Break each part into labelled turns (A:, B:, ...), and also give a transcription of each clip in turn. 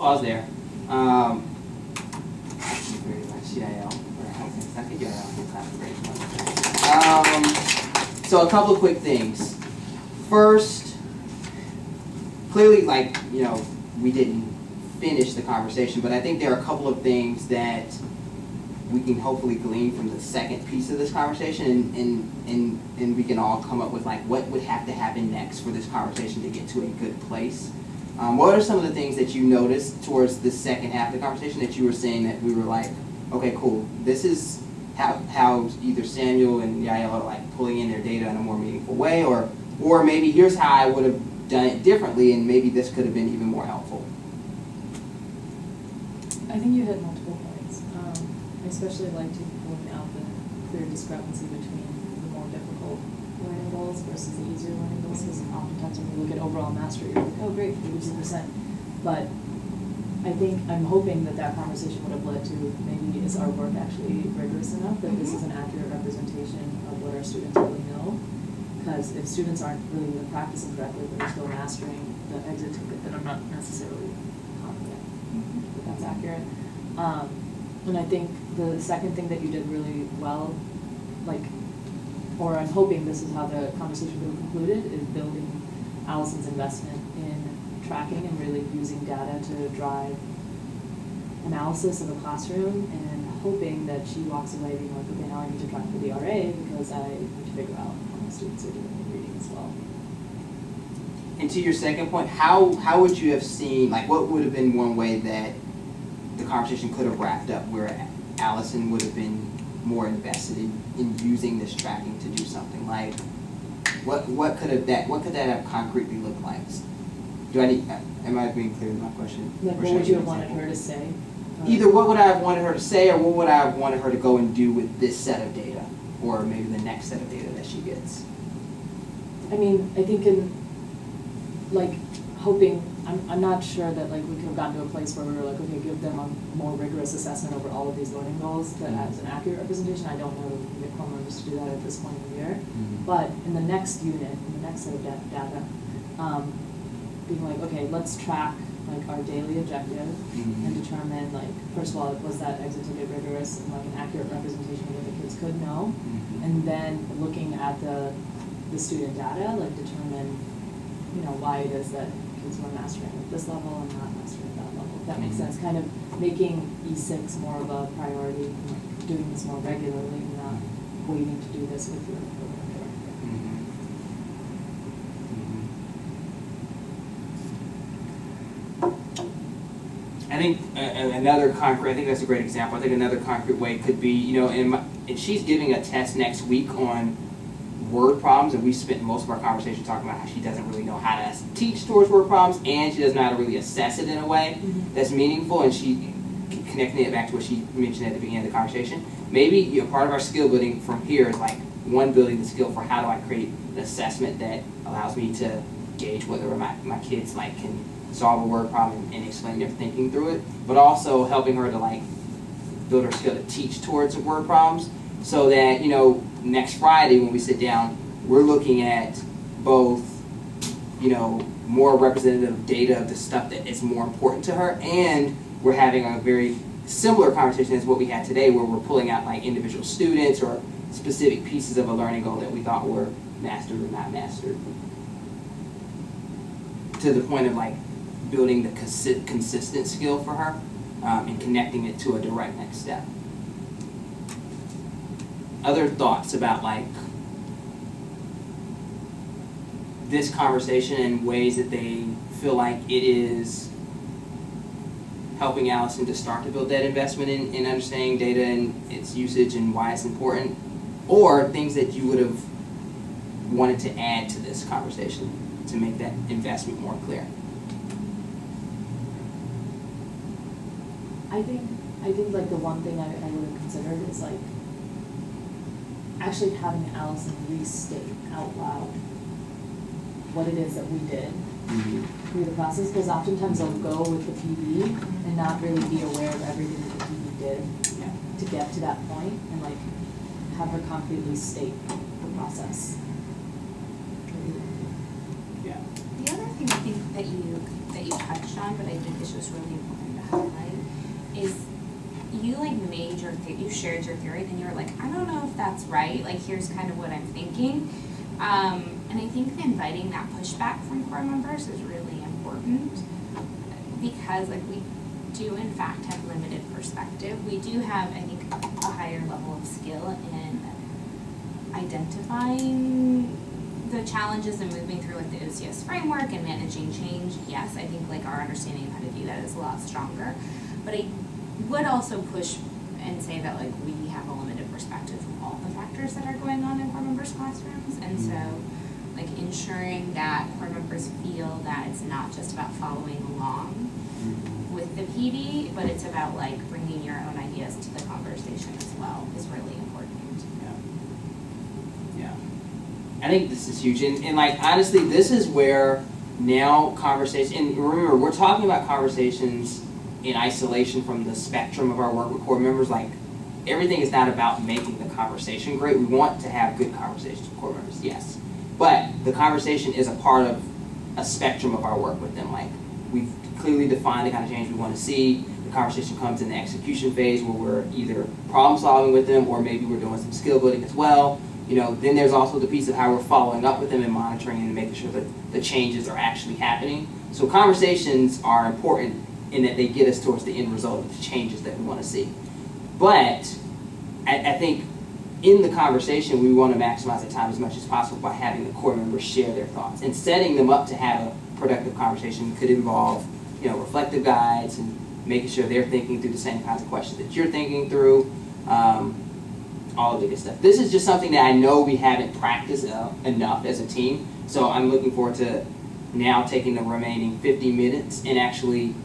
A: Pause there. Very much CIL. So a couple of quick things. First, clearly, like, you know, we didn't finish the conversation, but I think there are a couple of things that we can hopefully glean from the second piece of this conversation, and we can all come up with like what would have to happen next for this conversation to get to a good place. What are some of the things that you noticed towards the second half of the conversation that you were saying that we were like, okay, cool, this is how either Samuel and Yael are like pulling in their data in a more meaningful way, or maybe here's how I would have done it differently, and maybe this could have been even more helpful.
B: I think you hit multiple points. I especially like to point out the clear discrepancy between the more difficult learning goals versus the easier learning goals, because oftentimes when we look at overall mastery, you're like, oh great, 82%. But I'm hoping that conversation would have led to maybe is our work actually rigorous enough that this is an accurate representation of what our students really know. Because if students aren't really even practicing correctly, but they're still mastering the exit ticket, then I'm not necessarily confident that that's accurate. And I think the second thing that you did really well, or I'm hoping this is how the conversation would have concluded, is building Allison's investment in tracking and really using data to drive analysis of the classroom, and hoping that she walks away being like, okay, now I need to track for the RA because I need to figure out how my students are doing in reading as well.
A: And to your second point, how would you have seen, like, what would have been one way that the conversation could have wrapped up where Allison would have been more invested in using this tracking to do something? Like, what could that have concretely looked like? Am I being clear with my question?
B: Like, what would you have wanted her to say?
A: Either what would I have wanted her to say, or what would I have wanted her to go and do with this set of data, or maybe the next set of data that she gets?
B: I mean, I think hoping, I'm not sure that we could have gotten to a place where we were like, okay, give them a more rigorous assessment over all of these learning goals that has an accurate representation. I don't know if we get homeowners to do that at this point in the year. But in the next unit, in the next set of data, being like, okay, let's track our daily objective and determine first of all, was that exit ticket rigorous and an accurate representation of what the kids could know, and then looking at the student data, determine why it is that kids were mastering at this level and not mastering at that level. If that makes sense, kind of making E6 more of a priority, doing this more regularly, and not waiting to do this with your program director.
A: I think another concrete, I think that's a great example. I think another concrete way could be, and she's giving a test next week on word problems, and we spent most of our conversation talking about how she doesn't really know how to teach towards word problems, and she doesn't know how to really assess it in a way that's meaningful, and she connecting it back to what she mentioned at the beginning of the conversation. Maybe part of our skill building from here is building the skill for how do I create an assessment that allows me to gauge whether my kids can solve a word problem and explain their thinking through it, but also helping her to build her skill to teach towards word problems, so that next Friday when we sit down, we're looking at both more representative data of the stuff that is more important to her, and we're having a very similar conversation as what we had today, where we're pulling out individual students or specific pieces of a learning goal that we thought were mastered or not mastered, to the point of building the consistent skill for her, and connecting it to a direct next step. Other thoughts about this conversation and ways that they feel like it is helping Allison to start to build that investment in understanding data and its usage and why it's important, or things that you would have wanted to add to this conversation to make that investment more clear?
B: I think the one thing I would have considered is actually having Allison restate out loud what it is that we did through the process, because oftentimes they'll go with the PD and not really be aware of everything that the PD did to get to that point, and have her concretely state the process.
C: The other thing I think that you touched on, but I think is just really important you shared your theory, then you're like, I don't know if that's right, like here's kind of what I'm thinking. And I think inviting that pushback from core members is really important, because like we do in fact have limited perspective. We do have, I think, a higher level of skill in identifying the challenges and moving through like the OCS framework and managing change. Yes, I think like our understanding of how to do that is a lot stronger. But I would also push and say that like we have a limited perspective from all the factors that are going on in core members' classrooms, and so like ensuring that core members feel that it's not just about following along with the PD, but it's about like bringing your own ideas to the conversation as well is really important.
A: Yeah. I think this is huge, and like honestly, this is where now conversation. And remember, we're talking about conversations in isolation from the spectrum of our work with core members. Like everything is not about making the conversation great. We want to have good conversations with core members, yes, but the conversation is a part of a spectrum of our work with them. Like we've clearly defined the kind of change we want to see. The conversation comes in the execution phase where we're either problem solving with them or maybe we're doing some skill building as well. You know, then there's also the piece of how we're following up with them and monitoring and making sure that the changes are actually happening. So conversations are important in that they get us towards the end result of the changes that we want to see. But I think in the conversation, we want to maximize the time as much as possible by having the core members share their thoughts, and setting them up to have a productive conversation could involve, you know, reflective guides and making sure they're thinking through the same kinds of questions that you're thinking through, all of the good stuff. This is just something that I know we haven't practiced enough as a team, so I'm looking forward to now taking the remaining 50 minutes and actually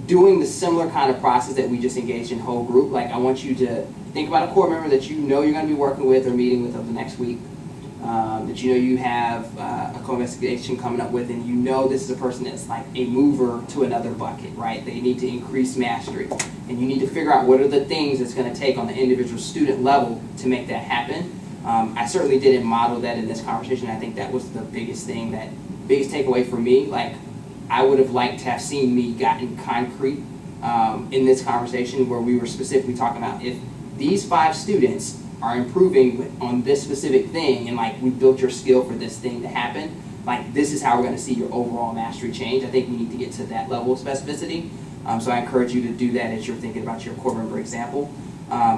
A: doing the similar kind of process that we just engaged in whole group. Like I want you to think about a core member that you know you're going to be working with or meeting with over the next week, that you know you have a co-investigation coming up with, and you know this is a person that's like a mover to another bucket, right? They need to increase mastery, and you need to figure out what are the things it's going to take on the individual student level to make that happen. I certainly didn't model that in this conversation. I think that was the biggest thing, that biggest takeaway for me. Like I would have liked to have seen me gotten concrete in this conversation where we were specifically talking about if these 5 students are improving on this specific thing, and like we built your skill for this thing to happen, like this is how we're going to see your overall mastery change. I think we need to get to that level of specificity. So I encourage you to do that as you're thinking about your core member example,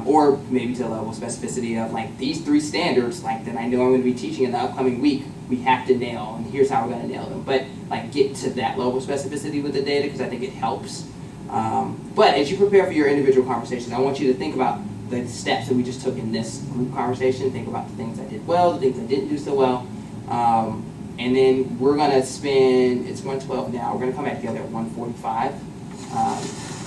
A: or maybe to the level of specificity of like these 3 standards, like that I know I'm going to be teaching in the upcoming week, we have to nail, and here's how we're going to nail them. But like get to that level of specificity with the data, because I think it helps. But as you prepare for your individual conversations, I want you to think about the steps that we just took in this group conversation. Think about the things I did well, the things I didn't do so well. And then we're going to spend, it's 1:12 now, we're going to come back together at 1:45.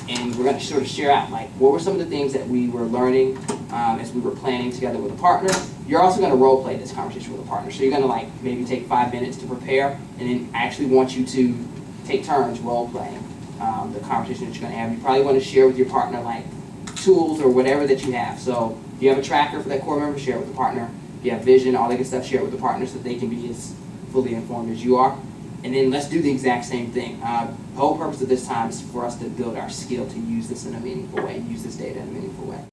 A: And we're going to sort of share out, like, what were some of the things that we were learning as we were planning together with a partner. You're also going to role play this conversation with a partner. So you're going to, like, maybe take 5 minutes to prepare, and then I actually want you to take turns role playing the conversation that you're going to have. You probably want to share with your partner, like, tools or whatever that you have. So if you have a tracker for that core member, share it with the partner. If you have vision, all that good stuff, share it with the partner so that they can be as fully informed as you are. And then let's do the exact same thing. The whole purpose of this time is for us to build our skill to use this in a meaningful way, use this data in a meaningful way.